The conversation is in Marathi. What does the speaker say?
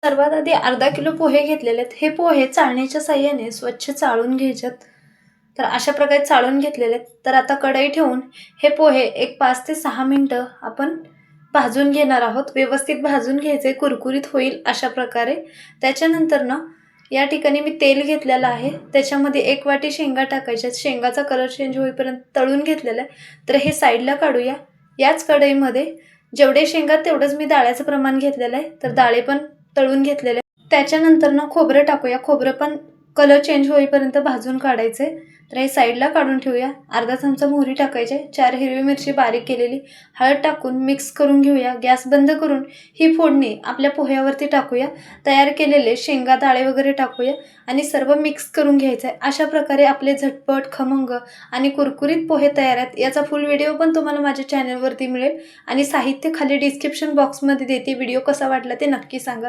सर्वात आधी अर्धा किलो पोहे घेतलेले आहेत. हे पोहे चाळणीच्या साहाय्याने स्वच्छ चाळून घ्यायच्यात. तर अशा प्रकारे चाळून घेतलेले आहेत. तर आता कढई ठेवून हे पोहे एक 5 ते 6 मिनिटं आपण भाजून घेणार आहोत. व्यवस्थित भाजून घ्यायचे, कुरकुरीत होईल अशा प्रकारे. त्याच्यानंतर ना या ठिकाणी मी तेल घेतलेलं आहे. त्याच्यामध्ये 1 वाटी शेंगा टाकायच्या. शेंगाचा कलर चेंज होईपर्यंत तळून घेतलेलं आहे. तर हे साईडला काढूया. याच कढईमध्ये जेवढे शेंगा तेवढंच मी डाळ्याचं प्रमाण घेतलेलं आहे. तर डाळे पण तळून घेतलेले. त्याच्यानंतर ना खोबरं टाकूया. खोबरं पण कलर चेंज होईपर्यंत भाजून काढायचे. तर हे साईडला काढून ठेवूया. अर्धा चमचा मोहरी टाकायचे, 4 हिरवी मिरची बारीक केलेली, हळद टाकून मिक्स करून घेऊया. गॅस बंद करून ही फोडणी आपल्या पोह्यावरती टाकूया. तयार केलेले शेंगा डाळे वगैरे टाकूया आणि सर्व मिक्स करून घ्यायचं आहे. अशा प्रकारे आपले झटपट, खमंग आणि कुरकुरीत पोहे तयार आहेत. याचा फुल व्हिडिओ पण तुम्हाला माझ्या चॅनलवरती मिळेल आणि साहित्य खाली डिस्क्रिप्शन बॉक्समध्ये देते. व्हिडिओ कसा वाटला ते नक्की सांगा.